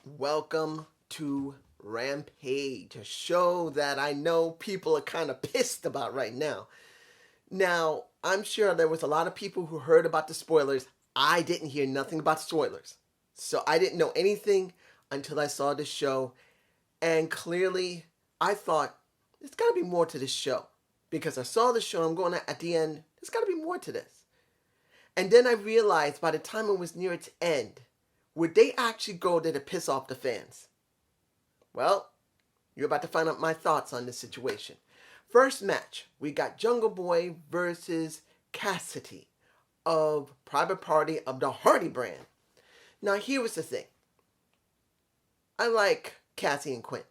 Welcome to Rampage, a show that I know people are kind of pissed about right now. Now, I'm sure there was a lot of people who heard about the spoilers. I didn't hear nothing about spoilers. So I didn't know anything until I saw this show. And clearly, I thought, there's got to be more to this show. Because I saw the show, I'm going at the end, there's got to be more to this. And then I realized by the time it was near its end, would they actually go there to piss off the fans? Well, you're about to find out my thoughts on this situation. First match, we got Jungle Boy versus Cassie of Private Party of the Hardy brand. Now, here was the thing. I like Cassie and Quinn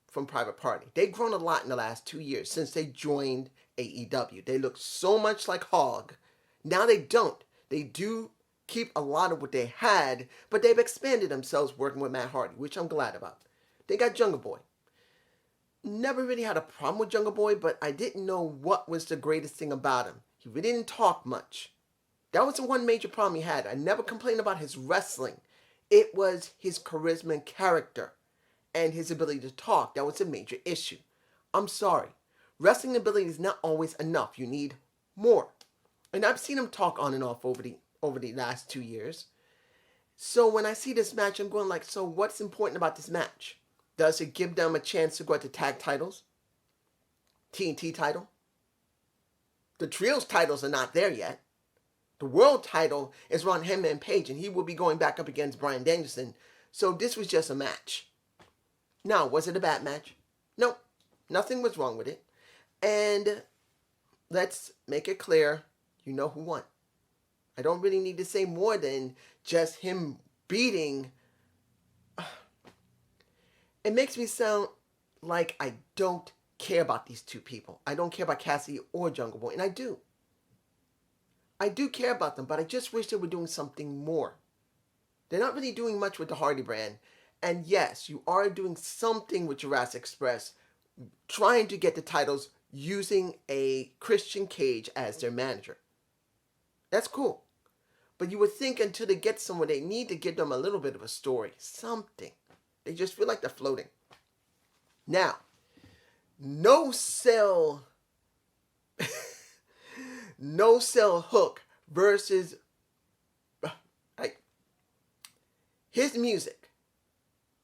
from Private Party. They've grown a lot in the last 2 years since they joined AEW. They look so much like Hog. Now they don't. They do keep a lot of what they had, but they've expanded themselves working with Matt Hardy, which I'm glad about. They got Jungle Boy. Never really had a problem with Jungle Boy, but I didn't know what was the greatest thing about him. He really didn't talk much. That was the one major problem he had. I never complained about his wrestling. It was his charisma and character and his ability to talk. That was a major issue. I'm sorry. Wrestling ability is not always enough. You need more. And I've seen him talk on and off over the last 2 years. So when I see this match, I'm going like, so what's important about this match? Does it give them a chance to go at the tag titles? TNT title? The trios titles are not there yet. The world title is Ron Heyman Page, and he will be going back up against Bryan Danielson. So this was just a match. Now, was it a bad match? No, nothing was wrong with it. And let's make it clear, you know who won. I don't really need to say more than just him beating. It makes me sound like I don't care about these two people. I don't care about Cassie or Jungle Boy, and I do. I do care about them, but I just wish they were doing something more. They're not really doing much with the Hardy brand. And yes, you are doing something with Jurassic Express, trying to get the titles using a Christian Cage as their manager. That's cool. But you would think until they get somewhere, they need to give them a little bit of a story. Something. They just feel like they're floating. Now, no sell Hook versus his music.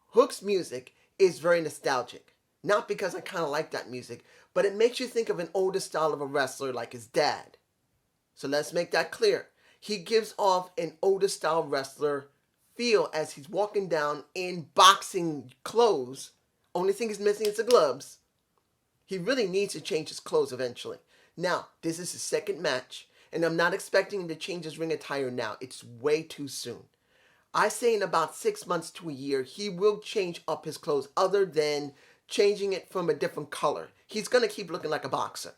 Hook's music is very nostalgic. Not because I kind of like that music, but it makes you think of an older style of a wrestler like his dad. So let's make that clear. He gives off an older style wrestler feel as he's walking down in boxing clothes. Only thing he's missing is the gloves. He really needs to change his clothes eventually. Now, this is his second match, and I'm not expecting him to change his ring attire now. It's way too soon. I say in about 6 months to a year, he will change up his clothes other than changing it from a different color. He's going to keep looking like a boxer.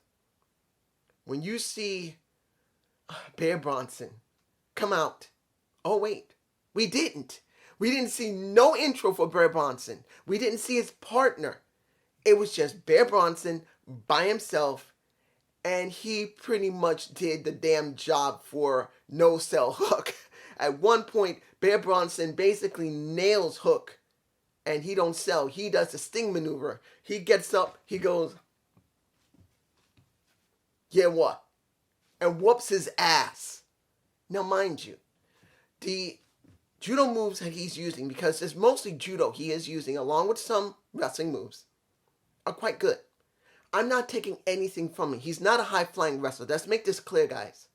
When you see Bear Bronson come out, oh wait, we didn't. We didn't see no intro for Bear Bronson. We didn't see his partner. It was just Bear Bronson by himself, and he pretty much did the damn job for No Sell Hook. At one point, Bear Bronson basically nails Hook, and he don't sell. He does the sting maneuver. He gets up, he goes, yeah, what? And whoops his ass. Now, mind you, the judo moves that he's using, because it's mostly judo he is using, along with some wrestling moves, are quite good. I'm not taking anything from him. He's not a high-flying wrestler. Let's make this clear, guys.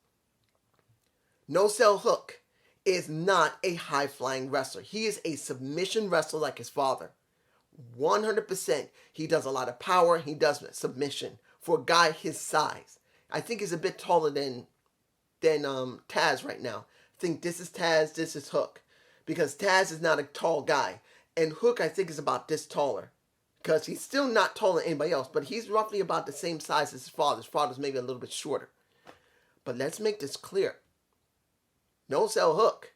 No Sell Hook is not a high-flying wrestler. He is a submission wrestler like his father. 100%. He does a lot of power. He does submission for a guy his size. I think he's a bit taller than Taz right now. I think this is Taz, this is Hook. Because Taz is not a tall guy. And Hook, I think, is about this taller. Because he's still not taller than anybody else, but he's roughly about the same size as his father. His father's maybe a little bit shorter. But let's make this clear. No Sell Hook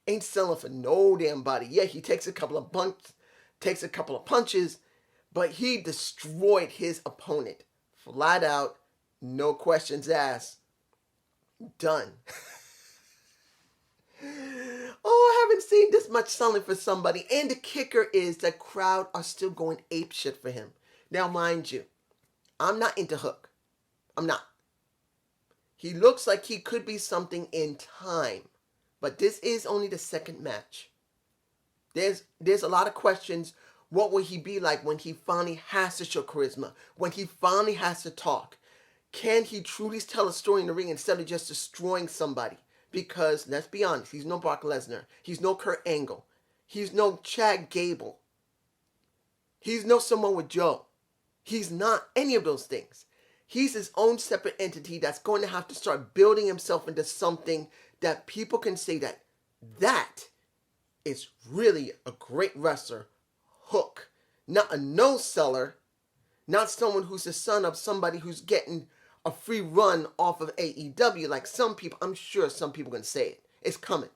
ain't selling for no damn body. Yeah, he takes a couple of punches, but he destroyed his opponent. Flat out, no questions asked. Done. Oh, I haven't seen this this much selling for somebody, and the kicker is the crowd are still going apeshit for him. Now, mind you, I'm not into Hook. I'm not. He looks like he could be something in time, but this is only the second match. There's a lot of questions. What will he be like when he finally has to show charisma? When he finally has to talk? Can he truly tell a story in the ring instead of just destroying somebody? Because, let's be honest, he's no Brock Lesnar. He's no Kurt Angle. He's no Chad Gable. He's no Samoa Joe. He's not any of those things. He's his own separate entity that's going to have to start building himself into something that people can say that is really a great wrestler. Hook. Not a no-seller. Not someone who's the son of somebody who's getting a free run off of AEW like some people. I'm sure some people are going to say it. It's coming.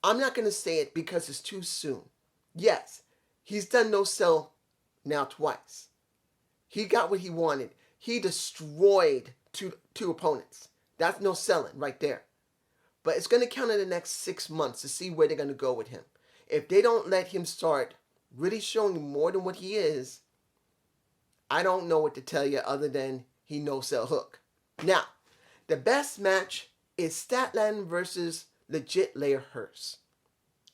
I'm not going to say it because it's too soon. Yes, he's done no-sell now twice. He got what he wanted. He destroyed two opponents. That's no selling right there. But it's going to count in the next 6 months to see where they're going to go with him. If they don't let him start really showing more than what he is, I don't know what to tell you other than he no-sell Hook. Now, the best match is Statlander versus legit Leah Hirsch.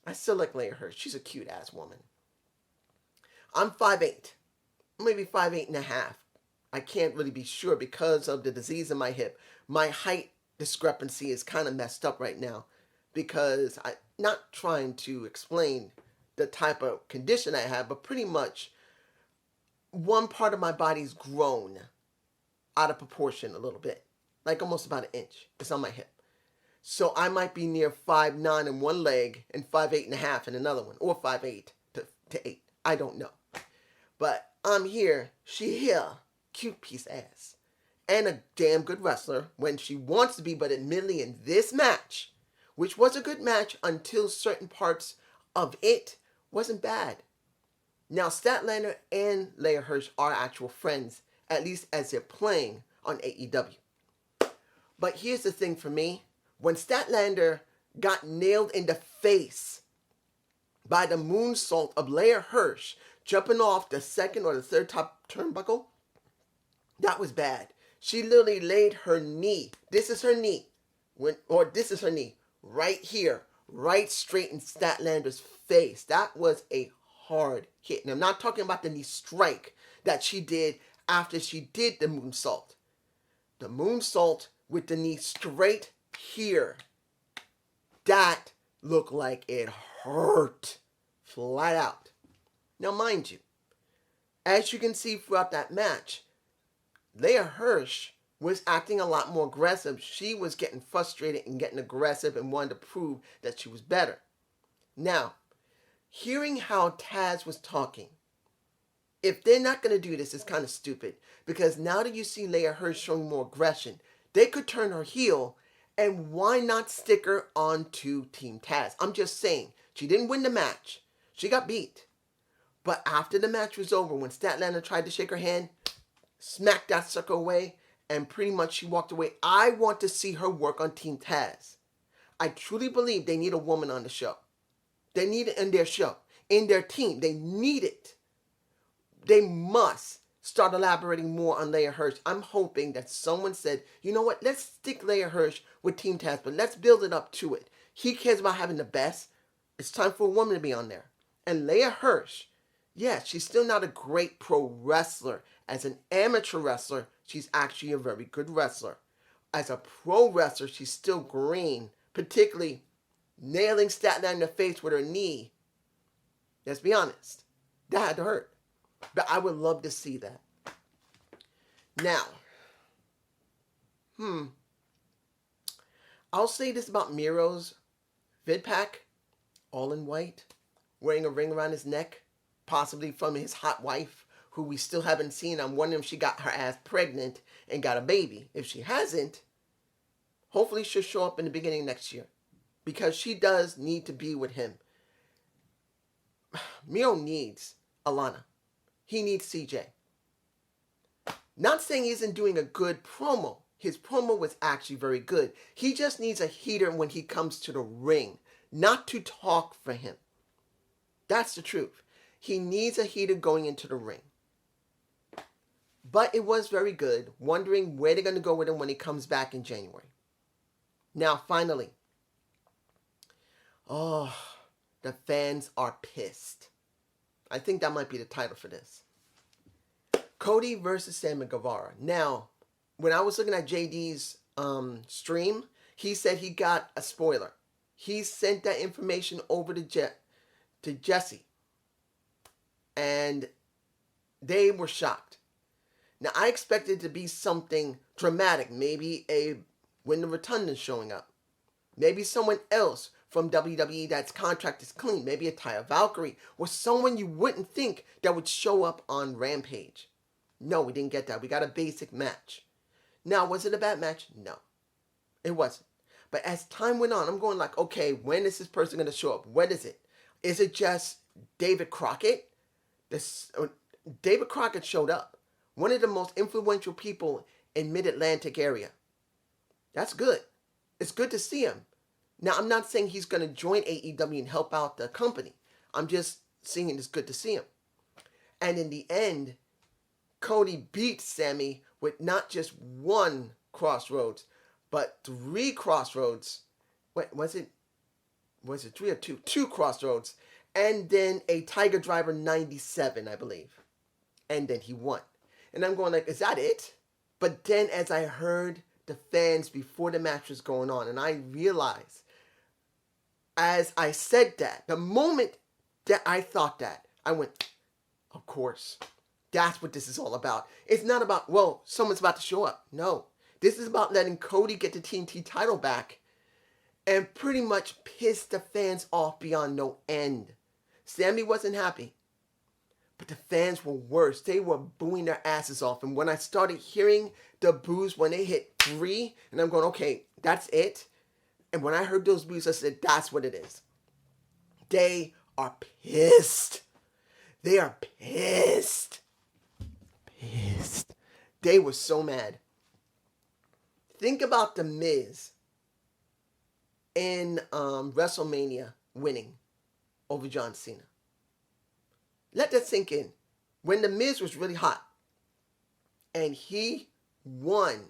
I still like Leah Hirsch. She's a cute-ass woman. I'm 5'8", maybe 5'8.5". I can't really be sure because of the disease in my hip. My height discrepancy is kind of messed up right now because I'm not trying to explain the type of condition I have, but pretty much one part of my body's grown out of proportion a little bit, like almost about an inch. It's on my hip. So I might be near 5'9" in one leg and 5'8.5" in another one, or 5'8" to 8. I don't know. But I'm here, she here, cute piece ass, and a damn good wrestler when she wants to be, but admittedly in this match, which was a good match until certain parts of it wasn't bad. Now, Statlander and Leah Hirsch are actual friends, at least as they're playing on AEW. But here's the thing for me. When Statlander got nailed in the face by the moonsault of Leah Hirsch jumping off the second or the third top turnbuckle, that was bad. She literally laid her knee. This is her knee. This is her knee. Right here. Right straight in Statlander's face. That was a hard hit. And I'm not talking about the knee strike that she did after she did the moonsault. The moonsault with the knee straight here. That looked like it hurt. Flat out. Now, mind you, as you can see throughout that match, Leah Hirsch was acting a lot more aggressive. She was getting frustrated and getting aggressive and wanted to prove that she was better. Now, hearing how Taz was talking, if they're not going to do this, it's kind of stupid. Because now that you see Leah Hirsch showing more aggression, they could turn her heel, and why not stick her onto Team Taz? I'm just saying, she didn't win the match. She got beat. But after the match was over, when Statlander tried to shake her hand, smacked that sucker away, and pretty much she walked away. I want to see her work on Team Taz. I truly believe they need a woman on the show. They need it in their show, in their team. They need it. They must start elaborating more on Leah Hirsch. I'm hoping that someone said, you know what, let's stick Leah Hirsch with Team Taz, but let's build it up to it. He cares about having the best. It's time for a woman to be on there. And Leah Hirsch, yes, she's still not a great pro wrestler. As an amateur wrestler, she's actually a very good wrestler. As a pro wrestler, she's still green, particularly nailing Statlander in the face with her knee. Let's be honest. That had to hurt. But I would love to see that. Now, I'll say this about Miro's vid pack, all in white, wearing a ring around his neck, possibly from his hot wife, who we still haven't seen. I'm wondering if she got her ass pregnant and got a baby. If she hasn't, hopefully she'll show up in the beginning of next year. Because she does need to be with him. Miro needs Alana. He needs CJ. Not saying he isn't doing a good promo. His promo was actually very good. He just needs a heater when he comes to the ring. Not to talk for him. That's the truth. He needs a heater going into the ring. But it was very good, wondering where they're going to go with him when he comes back in January. Now, finally. Oh, the fans are pissed. I think that might be the title for this. Cody versus Sammy Guevara. Now, when I was looking at JD's stream, he said he got a spoiler. He sent that information over to Jesse. And they were shocked. Now, I expected it to be something dramatic. Maybe a Wyndham Rotunda showing up. Maybe someone else from WWE that's contract is clean. Maybe a Taya Valkyrie. Or someone you wouldn't think that would show up on Rampage. No, we didn't get that. We got a basic match. Now, was it a bad match? No. It wasn't. But as time went on, I'm going like, okay, when is this person going to show up? When is it? Is it just David Crockett? David Crockett showed up. One of the most influential people in Mid-Atlantic area. That's good. It's good to see him. Now, I'm not saying he's going to join AEW and help out the company. I'm just saying it's good to see him. And in the end, Cody beat Sammy with not just one crossroads, but 3 crossroads. Wait, was it 3 or 2? 2 crossroads. And then a Tiger Driver 97, I believe. And then he won. And I'm going like, is that it? But then as I heard the fans before the match was going on, and I realized, as I said that, the moment that I thought that, I went, of course. That's what this is all about. It's not about, well, someone's about to show up. No. This is about letting Cody get the TNT title back and pretty much piss the fans off beyond no end. Sammy wasn't happy. But the fans were worse. They were booing their asses off. And when I started hearing the boos when they hit 3, and I'm going, okay, that's it. And when I heard those boos, I said, that's what it is. They are pissed. They are pissed. Pissed. They were so mad. Think about The Miz in WrestleMania winning over John Cena. Let that sink in. When The Miz was really hot and he won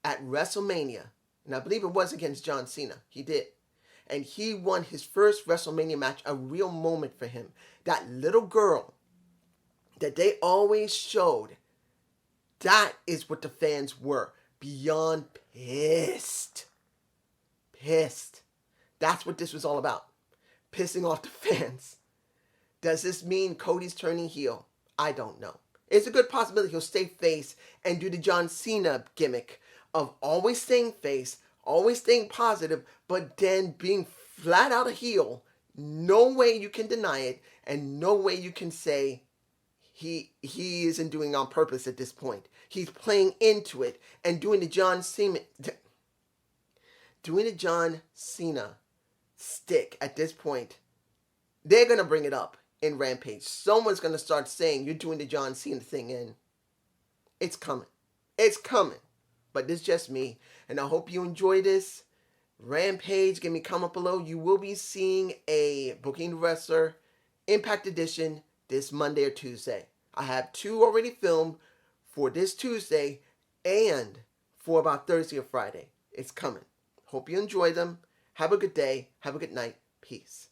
at WrestleMania, and I believe it was against John Cena. He did. And he won his first WrestleMania match, a real moment for him. That little girl that they always showed, that is what the fans were. Beyond pissed. Pissed. That's what this was all about. Pissing off the fans. Does this mean Cody's turning heel? I don't know. It's a good possibility he'll stay face and do the John Cena gimmick of always staying face, always staying positive, but then being flat out a heel. No way you can deny it, and no way you can say he isn't doing it on purpose at this point. He's playing into it and doing the John Cena stick at this point. They're going to bring it up in Rampage. Someone's going to start saying you're doing the John Cena thing, and it's coming. It's coming. But this is just me, and I hope you enjoy this. Rampage, give me a comment below. You will be seeing a Booking the Wrestler Impact Edition this Monday or Tuesday. I have 2 already filmed for this Tuesday and for about Thursday or Friday. It's coming. Hope you enjoy them. Have a good day. Have a good night. Peace.